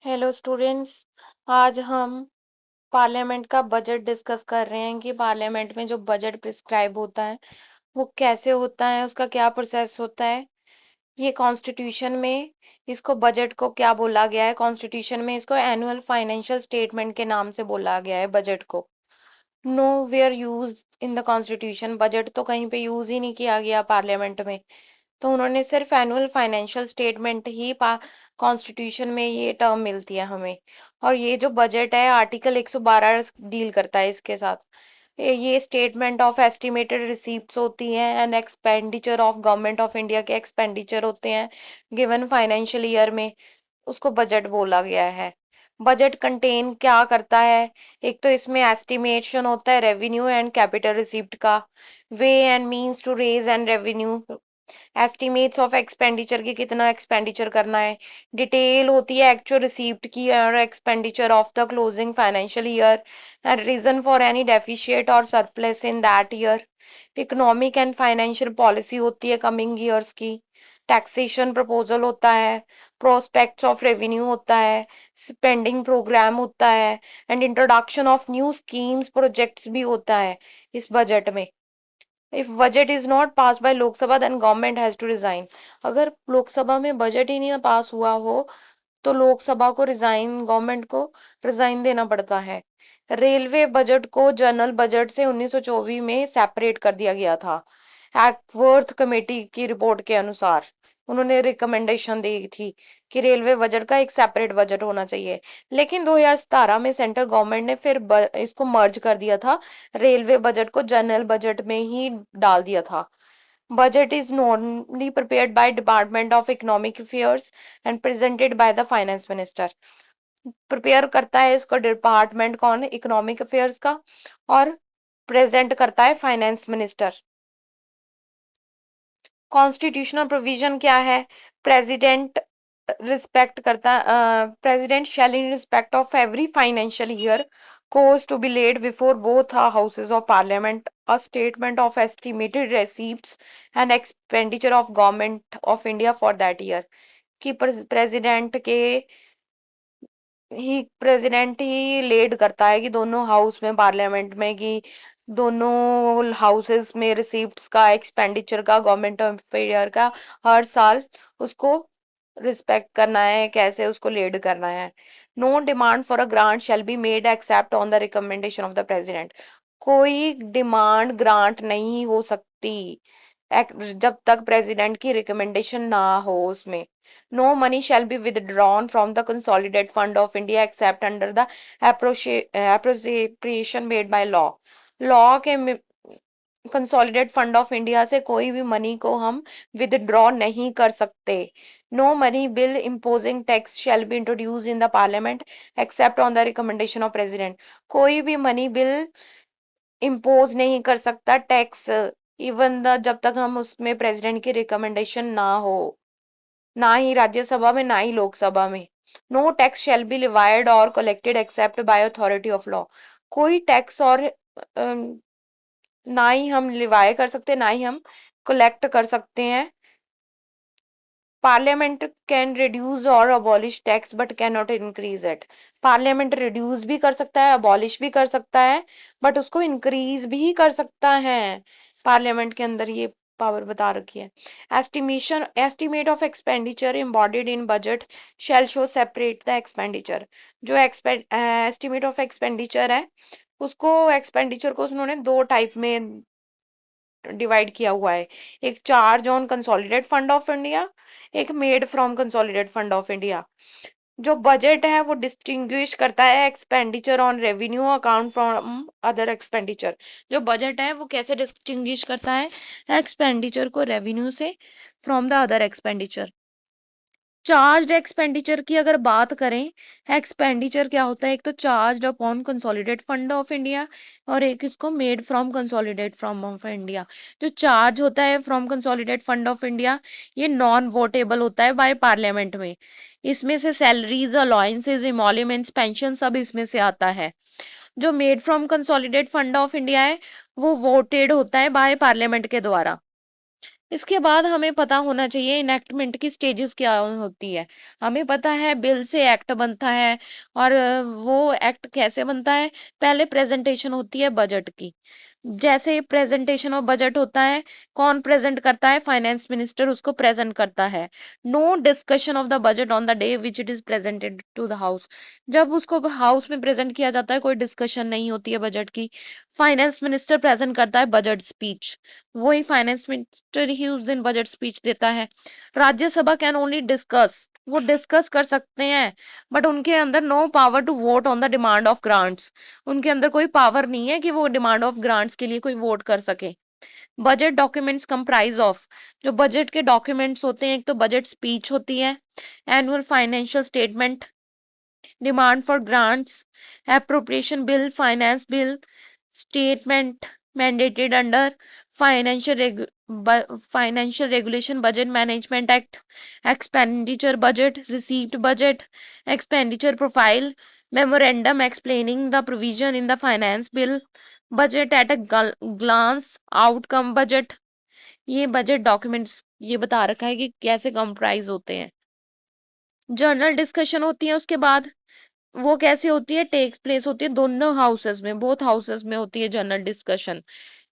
Hello students. आज हम parliament का बजट डिस्कस कर रहे हैं कि पार्लियामेंट में जो बजट प्रिस्क्राइब होता है वो कैसे होता है, उसका क्या प्रोसेस होता है। ये कॉन्स्टिट्यूशन में इसको बजट को क्या बोला गया है, कॉन्स्टिट्यूशन में इसको एनुअल फाइनेंशियल स्टेटमेंट के नाम से बोला गया है बजट को। Nowhere use in the constitution, budget तो कहीं पे यूज ही नहीं किया गया पार्लियामेंट में। तो उन्होंने सिर्फ एनुअल फाइनेंशियल स्टेटमेंट ही कॉन्स्टिट्यूशन में ये टर्म मिलती है हमें। और ये जो बजट है आर्टिकल 112 डील करता है इसके साथ। ये स्टेटमेंट ऑफ एस्टिमेटेड रिसीप्ट्स होती हैं and expenditure of government of India के एक्सपेंडिचर होते हैं गिवन फाइनेंशियल ईयर में, उसको बजट बोला गया है। बजट कंटेन क्या करता है? एक तो इसमें एस्टिमेशन होता है रेवेन्यू एंड कैपिटल रिसीप्ट का, way and means to raise and revenue, estimates of expenditure की कितना एक्सपेंडिचर करना है, डिटेल होती है एक्चुअल रिसीप्ट की और expenditure of the closing financial year and reason for any deficit or surplus in that year. Economic and financial policy होती है कमिंग ईयर्स की, टैक्सेशन प्रपोजल होता है, प्रोस्पेक्ट्स ऑफ रेवेन्यू होता है, स्पेंडिंग प्रोग्राम होता है and introduction of new schemes projects भी होता है इस बजट में। If budget is not pass by Lok Sabha then government has to resign. अगर लोकसभा में बजट ही नहीं पास हुआ हो तो लोकसभा को गवर्नमेंट को रिजाइन देना पड़ता है। रेलवे बजट को जनरल बजट से 1924 में सेपरेट कर दिया गया था। एक्वर्थ कमेटी की रिपोर्ट के अनुसार उन्होंने रिकमेंडेशन दी थी कि रेलवे बजट का एक सेपरेट बजट होना चाहिए। लेकिन 2017 में सेंट्रल गवर्नमेंट ने फिर इसको मर्ज कर दिया था, रेलवे बजट को जनरल बजट में ही डाल दिया था। Budget is normally prepared by Department of Economic Affairs and presented by the Finance Minister. Prepare करता है इसको डिपार्टमेंट कौन? इकोनॉमिक अफेयर्स का, और प्रेजेंट करता है फाइनेंस मिनिस्टर। कॉन्स्टिट्यूशनल प्रोविजन क्या है? प्रेसिडेंट रिस्पेक्ट करता, president shell in respect of every financial year cause to be laid before both houses of parliament a statement of estimated receipts and expenditure of government of India for that year। कि president ही lead करता है कि दोनों house में parliament में कि दोनों houses में रिसीप्ट्स का, एक्सपेंडिचर का, गवर्नमेंट ऑफ ईयर का हर साल उसको रिस्पेक्ट करना है, कैसे उसको लीड करना है। No demand for a grant shall be made except on the recommendation of the president. कोई डिमांड ग्रांट नहीं हो सकती जब तक प्रेसिडेंट की रिकमेंडेशन ना हो उसमें। No money shall be withdrawn from the consolidated fund of India except under the appropriation made by law. Law के कंसोलिडेट फंड ऑफ इंडिया से कोई भी मनी को हम विदड्रॉ नहीं कर सकते। No money bill imposing tax shall be introduce in the parliament except on the recommendation of president. कोई भी मनी बिल इम्पोज नहीं कर सकता टैक्स, इवन द जब तक हम उसमें प्रेसिडेंट की रिकमेंडेशन ना हो, ना ही राज्यसभा में ना ही लोकसभा में। No tax shall be levied or collected except by authority of law. कोई टैक्स और ना ही हम लिवाय कर सकते, ना ही हम कलेक्ट कर सकते हैं। पार्लियामेंट कैन रिड्यूस और abolish tax but can not increase it. Parliament reduce भी कर सकता है, अबॉलिश भी कर सकता है, बट उसको इंक्रीज भी कर सकता है। पार्लियामेंट के अंदर ये पावर बता रखी है। Estimate of expenditure embodied in budget shall show separate the expenditure. जो एस्टिमेट ऑफ एक्सपेंडिचर है उसको, एक्सपेंडिचर को उन्होंने दो टाइप में डिवाइड किया हुआ है। एक charge on consolidate fund of India, एक made from consolidate fund of India. जो बजट है वो डिस्टिंग्विश करता है expenditure on revenue account from other expenditure. जो बजट है वो कैसे डिस्टिंग्विश करता है एक्सपेंडिचर को रेवेन्यू से from the other expenditure. Charge expenditure की अगर बात करें, एक्सपेंडिचर क्या होता है? एक तो charge upon consolidate fund of India और एक इसको made from consolidate from of India. जो चार्ज होता है from consolidate fund of India, ये नॉन वोटेबल होता है बाय पार्लियामेंट में। इसमें से सैलरीज, अलाउंसेस, इमोल्यूमेंट्स, पेंशन सब इसमें से आता है। जो made from consolidate fund of India है वो वोटेड होता है बाय पार्लियामेंट के द्वारा। इसके बाद हमें पता होना चाहिए इनेक्टमेंट की स्टेजेस क्या होती है। हमें पता है बिल से एक्ट बनता है, और वो एक्ट कैसे बनता है, पहले प्रेजेंटेशन होती है बजट की। जैसे प्रेजेंटेशन ऑफ बजट होता है, कौन प्रेजेंट करता है, फाइनेंस मिनिस्टर उसको प्रेजेंट करता है। No discussion of the budget on the day which it is presented to the house. जब उसको हाउस में प्रेजेंट किया जाता है, कोई डिस्कशन नहीं होती है बजट की। फाइनेंस मिनिस्टर प्रेजेंट करता है बजट स्पीच, वही फाइनेंस मिनिस्टर ही उस दिन बजट स्पीच देता है। राज्यसभा कैन ओनली डिस्कस, वो डिस्कस कर सकते हैं, बट उनके अंदर no power to vote on the demand of grants. उनके अंदर कोई पावर नहीं है कि वो डिमांड ऑफ ग्रांट्स के लिए कोई वोट कर सके। बजट डॉक्यूमेंट्स कंप्राइज ऑफ, जो बजट के डॉक्यूमेंट्स होते हैं, एक तो बजट स्पीच होती है, annual financial statement, demand for grants, appropriation bill, finance bill, statement mandated under financial financial regulation, budget management act, expenditure budget, receipt budget, expenditure profile, memorandum explaining the provision in the finance bill, budget at a glance, outcome budget। ये budget documents ये बता रखा है कि कैसे comprise होते हैं। Journal discussion होती है उसके बाद, वो कैसे होती है, टेक्स प्लेस होती है दोनों हाउसेस में, बोथ हाउसेस में होती है जनरल डिस्कशन।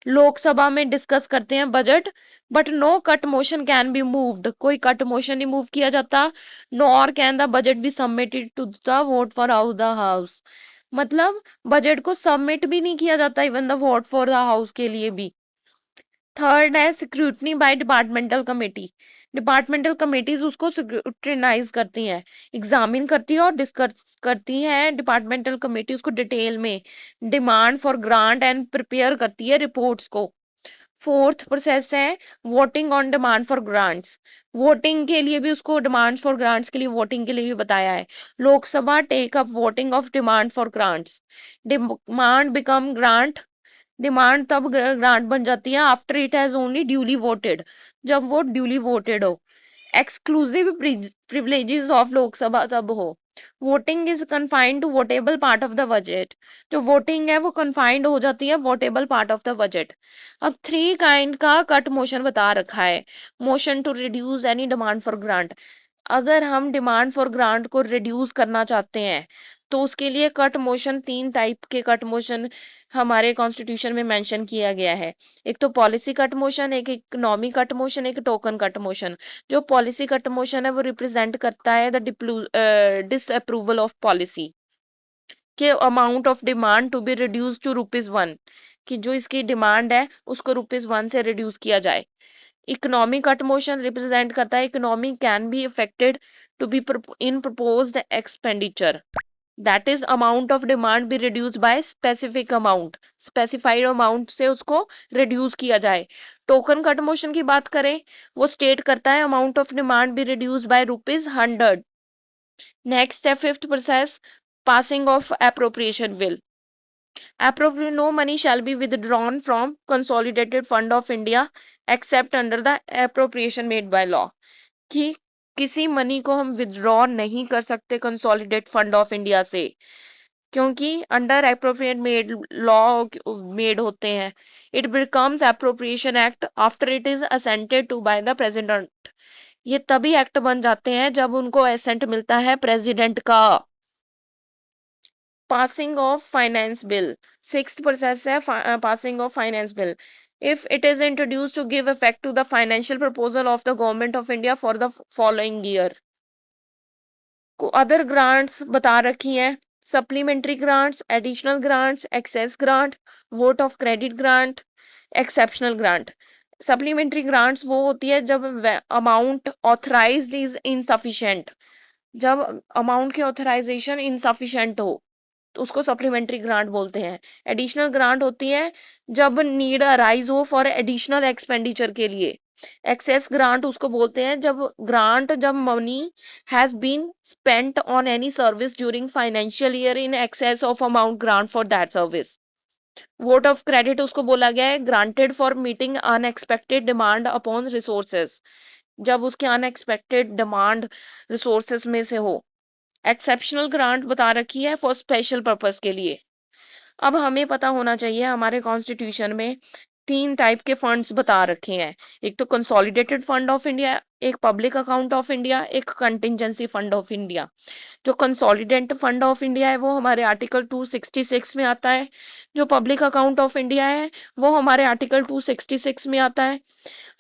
लोकसभा में डिस्कस करते हैं budget, but no cut motion can be moved, कोई कट मोशन नहीं मूव किया जाता। Nor can the budget be submitted to the vote for house the house, मतलब बजट को सबमिट भी नहीं किया जाता even the vote for the house के लिए भी। थर्ड है scrutiny by departmental committee, departmental committees उसको स्क्रूटनाइज करती हैं, एग्जामिन करती है और डिस्कस करती है डिपार्टमेंटल कमेटी उसको डिटेल में, demand for grant and prepare करती है रिपोर्ट्स को। फोर्थ प्रोसेस है voting on demand for grants, voting के लिए भी उसको, डिमांड फॉर ग्रांट्स के लिए वोटिंग के लिए भी बताया है। Lok Sabha take up voting of demand for grants, demand become grant, demand तब ग्रांट बन जाती है after it has only duly voted, जब वो ड्यूली वोटेड हो। एक्सक्लूसिव प्रिविलेजेस ऑफ लोकसभा तब हो। Voting is confined to votable part of the budget, जो वोटिंग है वो कन्फाइंड हो जाती है votable part of the budget. अब थ्री काइंड का कट मोशन बता रखा है। Motion to reduce any demand for grant, अगर हम डिमांड फॉर ग्रांट को रिड्यूस करना चाहते हैं तो उसके लिए कट मोशन, तीन टाइप के कट मोशन हमारे कॉन्स्टिट्यूशन में मेंशन किया गया है। एक तो पॉलिसी कट मोशन, एक इकोनॉमी कट मोशन, एक टोकन कट मोशन। जो पॉलिसी कट मोशन है वो रिप्रेजेंट करता है द डिसअप्रूवल ऑफ पॉलिसी, के amount of demand to be reduce to rupees 1, कि जो इसकी डिमांड है उसको रुपीज 1 से रिड्यूस किया जाए। इकोनॉमी कट मोशन रिप्रेजेंट करता है economy can be affected to be in proposed expenditure, that is amount of demand be reduced by specific amount, specified amount से उसको रिड्यूस किया जाए। टोकन कट मोशन की बात करें, वो स्टेट करता है amount of demand be reduced by rupees 100। Next है fifth process, passing of appropriation bill. Appropriate no money shall be withdrawn from consolidated fund of India except under the appropriation made by law, कि किसी money को हम withdraw नहीं कर सकते consolidate fund of India से, क्योंकि under appropriate made law made होते हैं। It becomes appropriation act after it is assented to by the president, ये तभी एक्ट बन जाते हैं जब उनको असेंट मिलता है प्रेसिडेंट का। passing of finance bill, sixth process है passing of finance bill, if it is introduced to give effect to the financial proposal of the government of India for the following year। Other grants बता रखी हैं, supplementary grants, additional grants, excess grant, vote of credit grant, exceptional grant. Supplementary grants वो होती है जब amount authorised is insufficient, जब amount की authorisation insufficient हो तो उसको सप्लीमेंट्री ग्रांट बोलते हैं। एडिशनल ग्रांट होती है जब नीड अराइज हो फॉर एडिशनल एक्सपेंडिचर के लिए। एक्सेस ग्रांट उसको बोलते हैं जब money has been spent on any service during financial year in excess of amount grant for that service. Vote of credit उसको बोला गया है granted for meeting unexpected demand upon resources, जब उसके अनएक्सपेक्टेड डिमांड रिसोर्सेज में से हो। Exceptional grant बता रखी है फॉर स्पेशल पर्पस के लिए। अब हमें पता होना चाहिए हमारे कॉन्स्टिट्यूशन में 3 टाइप के फंड्स बता रखे हैं। एक तो कंसोलिडेटेड फंड ऑफ इंडिया, एक पब्लिक अकाउंट ऑफ इंडिया, एक कंटिजेंसी फंड ऑफ इंडिया। जो कंसोलिडेटेड फंड ऑफ इंडिया है वो हमारे आर्टिकल 266 में आता है। जो पब्लिक अकाउंट ऑफ इंडिया है वो हमारे आर्टिकल 266 में आता है।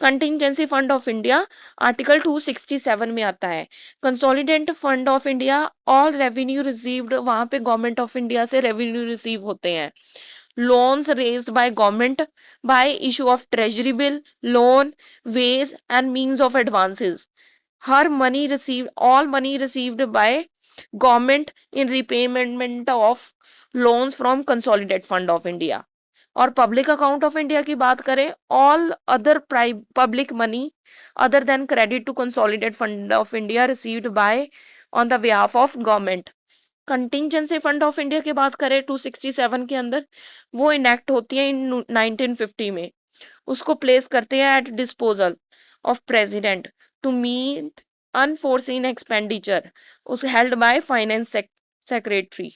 Contingency fund of India article 267 में आता है। Consolidated fund of India, all revenue received, वहां पे गवर्नमेंट ऑफ इंडिया से रेवेन्यू रिसीव होते हैं। loans raised by government by issue of treasury bill, loan, ways and means of advances. Her money received, all money received by government in repayment of loans from consolidated fund of India. और public account of India की बात करें, all other public money other than credit to consolidated fund of India received by on the behalf of government. Contingency fund of India की बात करें 267 के अंदर, वो इनेक्ट होती है इन 1950 में। उसको प्लेस करते हैं at disposal of president to meet unforeseen expenditure, उस हेल्ड बाय फाइनेंस सेक्रेटरी।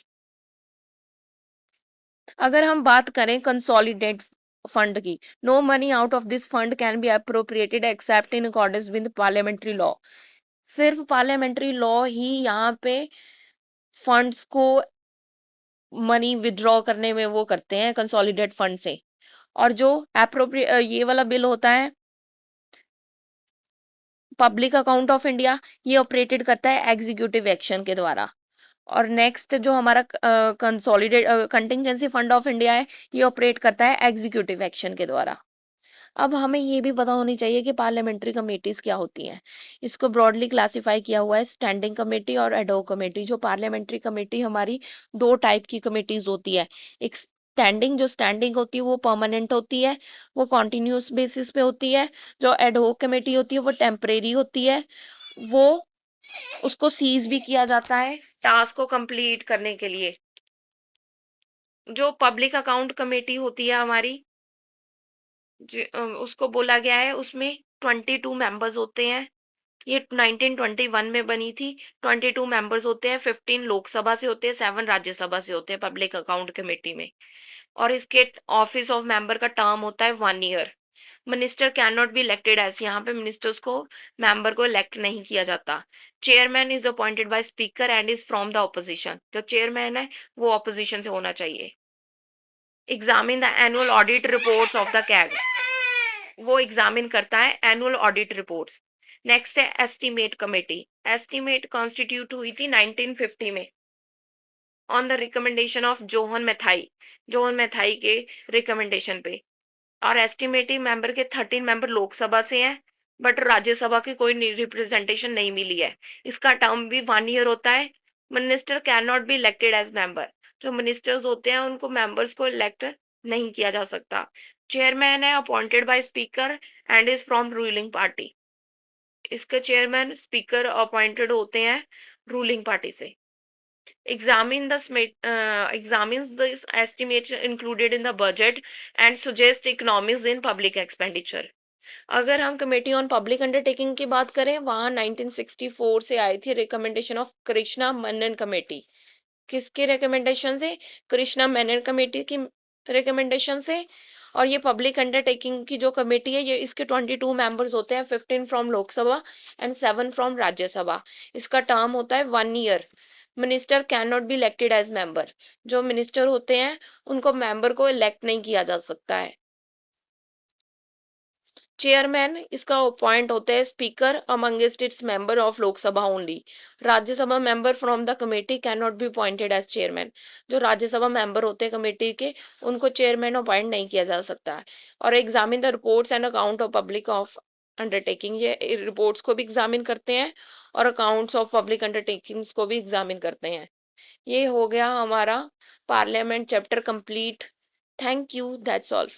अगर हम बात करें कंसोलिडेट फंड की, no money out of this fund can be appropriated except in accordance with parliamentary law. सिर्फ पार्लियामेंट्री लॉ ही यहाँ पे फंड्स को मनी विड्रॉ करने में वो करते हैं कंसोलिडेट फंड से। और जो एप्रोप्रिएट ये वाला बिल होता है पब्लिक अकाउंट ऑफ इंडिया, ये ऑपरेटेड करता है एग्जीक्यूटिव एक्शन के द्वारा। और नेक्स्ट जो हमारा consolidate contingency fund of India है, ये ऑपरेट करता है एग्जीक्यूटिव एक्शन के द्वारा। अब हमें ये भी पता होनी चाहिए कि पार्लियामेंट्री कमेटीज क्या होती हैं। इसको ब्रॉडली क्लासिफाई किया हुआ है स्टैंडिंग कमेटी और एडहॉक कमेटी। जो पार्लियामेंट्री कमेटी हमारी दो टाइप की कमेटीज होती है। एक स्टैंडिंग, जो स्टैंडिंग होती है वो परमानेंट होती है, वो कॉन्टिन्यूस बेसिस पे होती है। जो एडहॉक कमेटी होती है वो टेम्परेरी होती है, वो उसको सीज भी किया जाता है टास्क को कंप्लीट करने के लिए। जो पब्लिक अकाउंट कमेटी होती है हमारी, उसको बोला गया है, उसमें 22 मेंबर्स होते हैं। ये 1921 में बनी थी। 22 मेंबर्स होते हैं, 15 लोकसभा से होते हैं, 7 राज्यसभा से होते हैं पब्लिक अकाउंट कमेटी में। और इसके ऑफिस ऑफ मेंबर का टर्म होता है 1 year. Minister can not be elected as, यहाँ पे मिनिस्टर्स को मेंबर को इलेक्ट नहीं किया जाता। Chairman is appointed by speaker and is from the opposition. जो चेयरमैन है वो ऑपोजिशन से होना चाहिए। Examine the annual audit reports of the CAG, वो एग्जामिन करता है एनुअल ऑडिट रिपोर्ट्स। नेक्स्ट है एस्टीमेट कमेटी। एस्टीमेट कॉन्स्टिट्यूट हुई थी 1950 में on the recommendation of John Matthai, John Matthai के रिकमेंडेशन पे। और एस्टिमेटिव मेंबर के 13 मेंबर लोकसभा से हैं, बट राज्यसभा की कोई रिप्रेजेंटेशन नहीं मिली है। इसका टर्म भी 1 ईयर होता है। Minister can not be elected as member, जो मिनिस्टर्स होते हैं उनको मेंबर्स को इलेक्ट नहीं किया जा सकता। चेयरमैन है appointed by speaker and is from ruling party. इसके चेयरमैन स्पीकर अपॉइंटेड होते हैं रूलिंग पार्टी से। examines the estimates included in the budget and suggest economies in public expenditure. अगर हम कमेटी ऑन पब्लिक अंडरटेकिंग की बात करें, वहां 1964 से आई थी recommendation of Krishna Menon committee. किसके रिकमेंडेशन से? कृष्णा मेनन कमेटी की रिकमेंडेशन से। और ये पब्लिक अंडरटेकिंग की जो कमेटी है, ये इसके 22 मेंबर्स होते हैं, 15 from Lok Sabha and 7 from Rajya Sabha. इसका टर्म होता है 1 year. Minister can not be elected as member, जो मिनिस्टर होते हैं उनको मेंबर को इलेक्ट नहीं किया जा सकता है। चेयरमैन इसका अपॉइंट होते हैं speaker amongest its member of Lok Sabha only. Rajya Sabha member from the committee can not be appointed as chairman. जो राज्यसभा मेंबर होते हैं कमेटी के, उनको चेयरमैन अपॉइंट नहीं किया जा सकता है। और examine the reports and account of public of undertaking, ये रिपोर्ट्स को भी एग्जामिन करते हैं और अकाउंट्स ऑफ पब्लिक अंडरटेकिंग्स को भी एग्जामिन करते हैं। ये हो गया हमारा parliament chapter complete. Thank you, that's all.